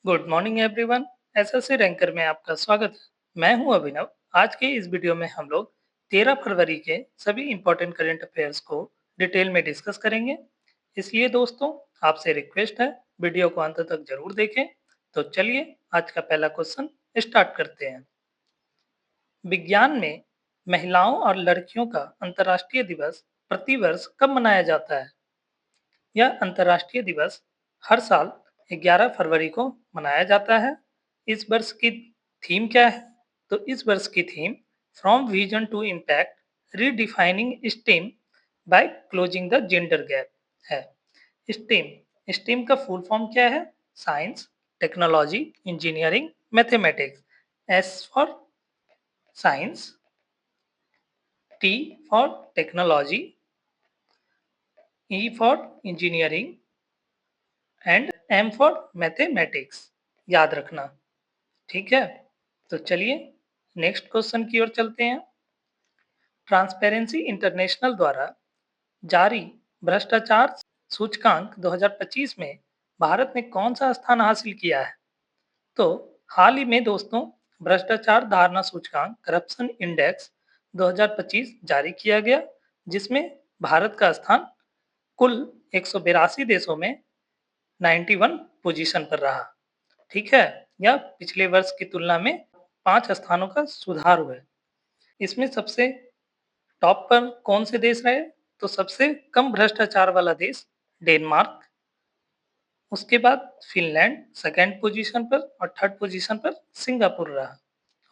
Good morning everyone. SSC ranker में आपका स्वागत है। मैं हूं अभिनव। आज के इस वीडियो में हम लोग 13 फरवरी के सभी इंपॉर्टेंट करंट अफेयर्स को डिटेल में डिस्कस करेंगे। इसलिए दोस्तों, आपसे रिक्वेस्ट है, वीडियो को अंत तक जरूर देखें। तो चलिए आज का पहला क्वेश्चन स्टार्ट करते हैं। विज्ञान में महिलाओं और लड़कियों का अंतर्राष्ट्रीय दिवस प्रतिवर्ष कब मनाया जाता है? यह अंतर्राष्ट्रीय दिवस हर साल 11 फरवरी को मनाया जाता है। इस वर्ष की थीम क्या है? तो इस वर्ष की theme from vision to impact redefining STEM by closing the gender gap है। स्टेम स्टेम का फुल फॉर्म क्या है? Science, technology, engineering, mathematics. S for science, T for technology, E for engineering and M for mathematics. याद रखना, ठीक है। तो चलिए नेक्स्ट क्वेश्चन की ओर चलते हैं। ट्रांसपेरेंसी इंटरनेशनल द्वारा जारी भ्रष्टाचार सूचकांक 2025 में भारत ने कौन सा स्थान हासिल किया है? तो हाल ही में दोस्तों भ्रष्टाचार धारणा सूचकांक करप्शन इंडेक्स 2025 जारी किया गया, जिसमें भारत का स्थान कुल 182 देशों में 91 पोजीशन पर रहा। ठीक है, यह पिछले वर्ष की तुलना में 5 स्थानों का सुधार हुआ है। इसमें सबसे टॉप पर कौन से देश रहे? तो सबसे कम भ्रष्टाचार वाला देश डेनमार्क, उसके बाद फिनलैंड सेकंड पोजीशन पर और थर्ड पोजीशन पर सिंगापुर रहा,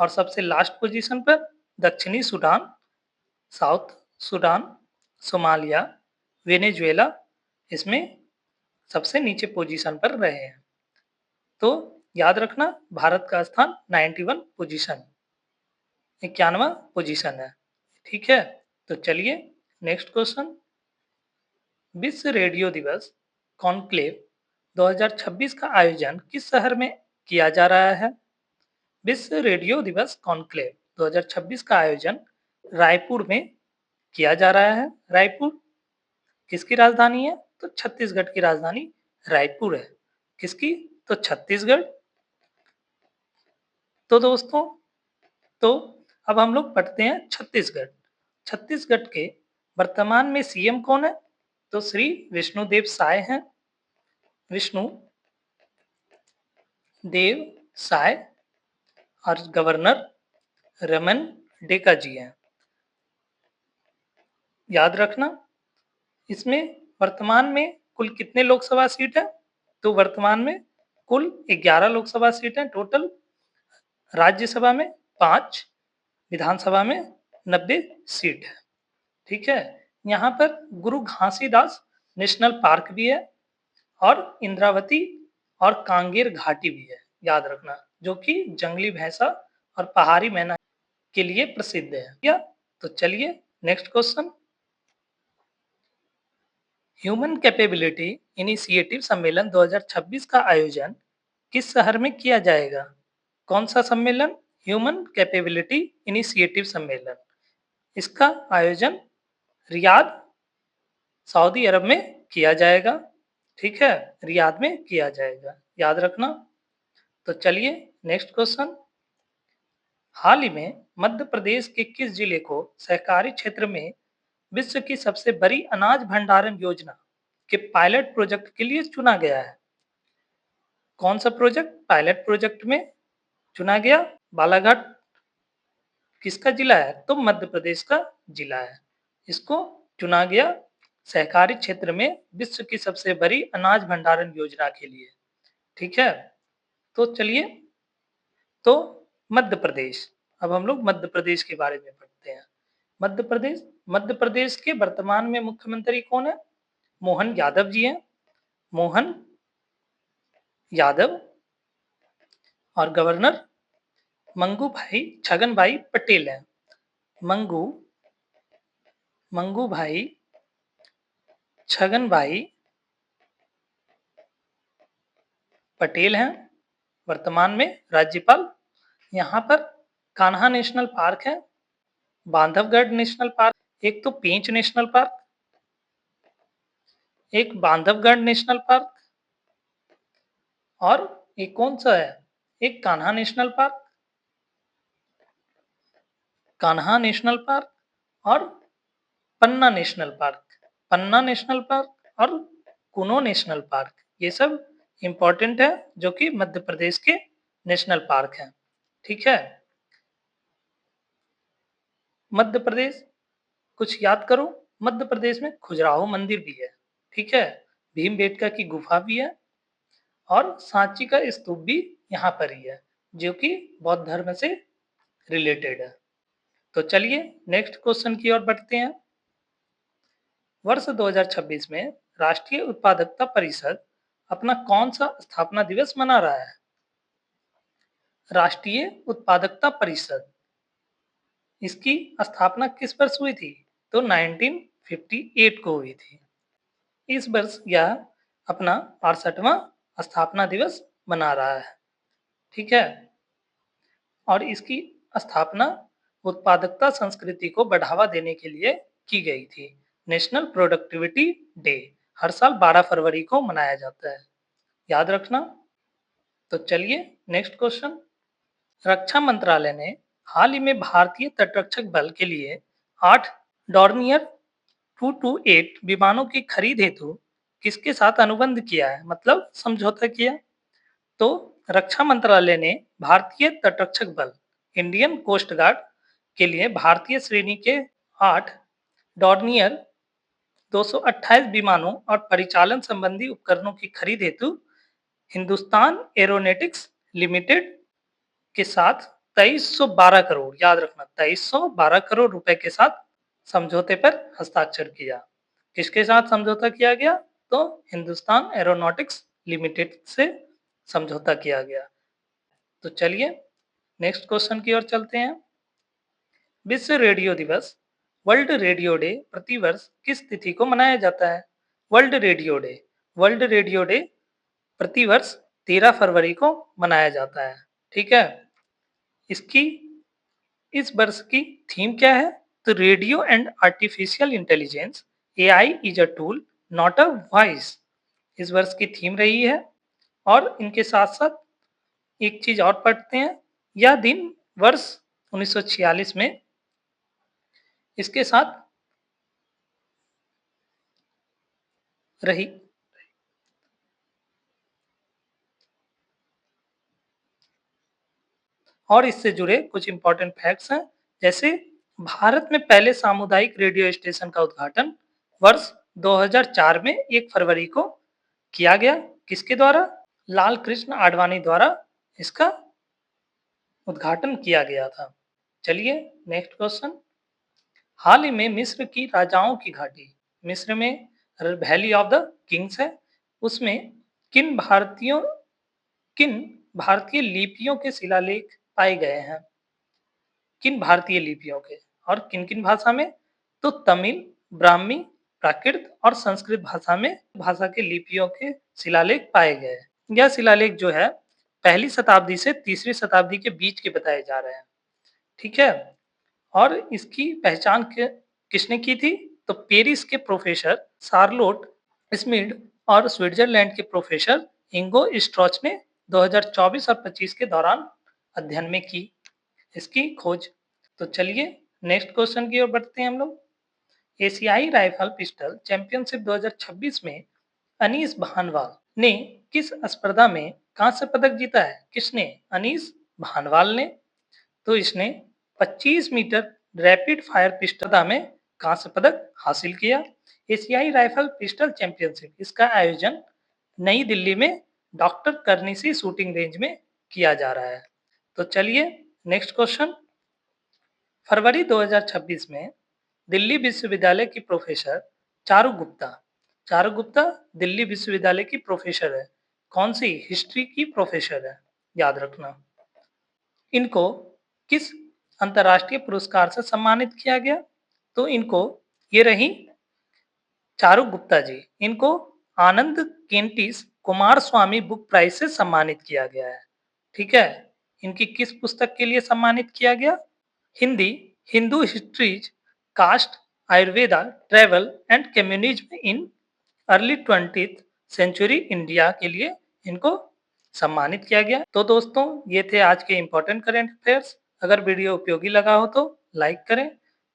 और सबसे लास्ट पोजीशन पर दक्षिणी Sudan, south Sudan, Somalia, Venezuela इसमें सबसे नीचे पोजीशन पर रहे हैं। तो याद रखना, भारत का स्थान 91 पोजीशन, 91वां पोजीशन है। ठीक है, तो चलिए नेक्स्ट क्वेश्चन। विश्व रेडियो दिवस कॉन्क्लेव 2026 का आयोजन किस शहर में किया जा रहा है? विश्व रेडियो दिवस कॉन्क्लेव 2026 का आयोजन रायपुर में किया जा रहा है। रायपुर किसकी राजधानी है? तो छत्तीसगढ़ की राजधानी रायपुर है। किसकी? तो छत्तीसगढ़। तो दोस्तों, तो अब हम लोग पढ़ते हैं छत्तीसगढ़। छत्तीसगढ़ के वर्तमान में सीएम कौन है? तो श्री विष्णुदेव साय हैं। विष्णु देव साय। और गवर्नर रमन डेका जी हैं। याद रखना, इसमें वर्तमान में कुल कितने लोकसभा सीट है? तो वर्तमान में कुल 11 लोकसभा सीट है टोटल। राज्यसभा में 5, विधानसभा में 90 सीट है। ठीक है, यहाँ पर गुरु घासीदास नेशनल पार्क भी है और इंद्रावती और कांगेर घाटी भी है। याद रखना, जो कि जंगली भैंसा और पहाड़ी मैना के लिए प्रसिद्ध है। या तो चलिए next question. Human capability initiative सम्मेलन 2026 का आयोजन किस शहर में किया जाएगा? कौन सा सम्मेलन? ह्यूमन कैपेबिलिटी इनिशिएटिव सम्मेलन। इसका आयोजन रियाद, सऊदी अरब में किया जाएगा। ठीक है, रियाद में किया जाएगा। याद रखना। तो चलिए नेक्स्ट क्वेश्चन। हाल ही में मध्य प्रदेश के किस जिले को सहकारी क्षेत्र में विश्व की सबसे बड़ी अनाज भंडारण योजना के पायलट प्रोजेक्ट के लिए चुना गया है? कौन सा प्रोजेक्ट पायलट प्रोजेक्ट में चुना गया? बालाघाट किसका जिला है? तो मध्य प्रदेश का जिला है। इसको चुना गया सहकारी क्षेत्र में विश्व की सबसे बड़ी अनाज भंडारण योजना के लिए। ठीक है, तो चलिए, तो मध्य प्रदेश, अब हम लोग मध्य प्रदेश के बारे में पढ़ते हैं। मध्य प्रदेश के वर्तमान में मुख्यमंत्री कौन है? मोहन यादव जी हैं। मोहन यादव। और गवर्नर मंगू भाई छगन भाई पटेल हैं। मंगू मंगू भाई छगन भाई पटेल हैं वर्तमान में राज्यपाल। यहाँ पर कान्हा नेशनल पार्क है, बांधवगढ़ नेशनल पार्क, एक तो पेंच नेशनल पार्क, एक बांधवगढ़ नेशनल पार्क, और ये कौन सा है? एक Kanha national park, Kanha national park और पन्ना नेशनल पार्क, पन्ना नेशनल पार्क और कुनो नेशनल पार्क, ये सब इंपॉर्टेंट है जो कि मध्य प्रदेश के नेशनल पार्क हैं। ठीक है, मध्य प्रदेश कुछ याद करो। मध्य प्रदेश में खजुराहो मंदिर भी है, ठीक है, भीमबेटका की गुफा भी है और सांची का स्तूप भी यहाँ पर ही है जो कि बौद्ध धर्म से रिलेटेड है। तो चलिए नेक्स्ट क्वेश्चन की ओर बढ़ते हैं। वर्ष 2026 में राष्ट्रीय उत्पादकता परिषद अपना कौन सा स्थापना दिवस मना रहा है? राष्ट्रीय उत्पादकता परिषद, इसकी स्थापना किस वर्ष हुई थी? तो 1958 को हुई थी। इस वर्ष यह अपना 68वां स्थापना दिवस मना रहा है। ठीक है, और इसकी स्थापना उत्पादकता संस्कृति को बढ़ावा देने के लिए की गई थी। नेशनल प्रोडक्टिविटी डे हर साल 12 फरवरी को मनाया जाता है, याद रखना। तो चलिए नेक्स्ट क्वेश्चन। रक्षा मंत्रालय ने हाल ही में भारतीय तटरक्षक बल के लिए 8 डॉर्नियर 228 विमानों की खरीद हेतु किसके साथ अनुबंध किया है, मतलब समझौता किया? तो रक्षा मंत्रालय ने भारतीय तटरक्षक बल इंडियन कोस्ट गार्ड के लिए भारतीय श्रेणी के 8 डॉर्नियर 228 विमानों और परिचालन संबंधी उपकरणों की खरीद हेतु हिंदुस्तान एरोनॉटिक्स लिमिटेड के साथ 2312 करोड़, याद रखना 2312 करोड़ रुपए के साथ समझौते पर हस्ताक्षर किया। किसके साथ समझौता किया गया? तो हिंदुस्तान एरोनॉटिक्स लिमिटेड से समझौता किया गया। तो चलिए नेक्स्ट क्वेश्चन की ओर चलते हैं। विश्व रेडियो दिवस, वर्ल्ड रेडियो डे प्रतिवर्ष किस तिथि को मनाया जाता है? World radio day, world radio day प्रतिवर्ष 13 फरवरी को मनाया जाता है। ठीक है, इसकी इस वर्ष की थीम क्या है? तो radio and artificial intelligence, AI is a tool not a voice, इस वर्ष की थीम रही है। और इनके साथ साथ एक चीज और पढ़ते हैं, यह दिन वर्ष 1946 में इसके साथ रही। और इससे जुड़े कुछ इंपॉर्टेंट फैक्ट्स हैं, जैसे भारत में पहले सामुदायिक रेडियो स्टेशन का उद्घाटन वर्ष 2004 में 1 फरवरी को किया गया। किसके द्वारा? लाल कृष्ण आडवाणी द्वारा इसका उद्घाटन किया गया था। चलिए नेक्स्ट क्वेश्चन। हाल ही में मिस्र की राजाओं की घाटी, मिस्र में वैली ऑफ द किंग्स है, उसमें किन भारतीयों किन भारतीय लिपियों के शिलालेख पाए गए हैं? किन भारतीय लिपियों के और किन किन भाषा में? तो तमिल, ब्राह्मी, प्राकृत और संस्कृत भाषा में भाषा के लिपियों के शिलालेख पाए गए। यह शिलालेख जो है पहली शताब्दी से तीसरी शताब्दी के बीच के बताए जा रहे हैं। ठीक है, और इसकी पहचान किसने की थी? तो पेरिस के प्रोफेसर शार्लोट स्मिड और स्विट्जरलैंड के प्रोफेसर इंगो स्ट्रॉच ने 2024 और 25 के दौरान अध्ययन में की इसकी खोज। तो चलिए नेक्स्ट क्वेश्चन की ओर बढ़ते हैं हम लोग। एशियाई राइफल पिस्टल चैंपियनशिप 2026 में अनीस भानवाल ने किस स्पर्धा में कांस्य पदक जीता है? किसने? अनीस भानवाल ने। तो इसने 25 मीटर रैपिड फायर पिस्टल में कांस्य पदक हासिल किया। एशियाई राइफल पिस्टल चैंपियनशिप, इसका आयोजन नई दिल्ली में डॉक्टर कर्निसी शूटिंग रेंज में किया जा रहा है। तो चलिए नेक्स्ट क्वेश्चन। फरवरी 2026 में दिल्ली विश्वविद्यालय की प्रोफेसर चारू गुप्ता, चारू गुप्ता दिल्ली विश्वविद्यालय की प्रोफेसर है। कौन सी? हिस्ट्री की प्रोफेसर है, याद रखना। इनको किस अंतर्राष्ट्रीय पुरस्कार से सम्मानित किया गया? तो इनको, ये रही चारू गुप्ता जी, इनको आनंद केंटिस कुमार स्वामी बुक प्राइज से सम्मानित किया गया है। ठीक है, इनकी किस पुस्तक के लिए सम्मानित किया गया? Hindi, Hindu histories, caste, Ayurveda, travel and communism in early 20th century India के लिए इनको सम्मानित किया गया। तो दोस्तों, ये थे आज के इम्पोर्टेंट करंट अफेयर्स। अगर वीडियो उपयोगी लगा हो तो लाइक करें,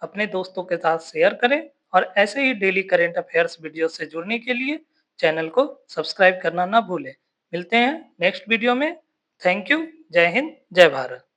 अपने दोस्तों के साथ शेयर करें और ऐसे ही डेली करंट अफेयर्स वीडियो से जुड़ने के लिए चैनल को सब्सक्राइब करना ना भूलें। मिलते हैं नेक्स्ट वीडियो में। Thank you. जय हिंद, जय भारत।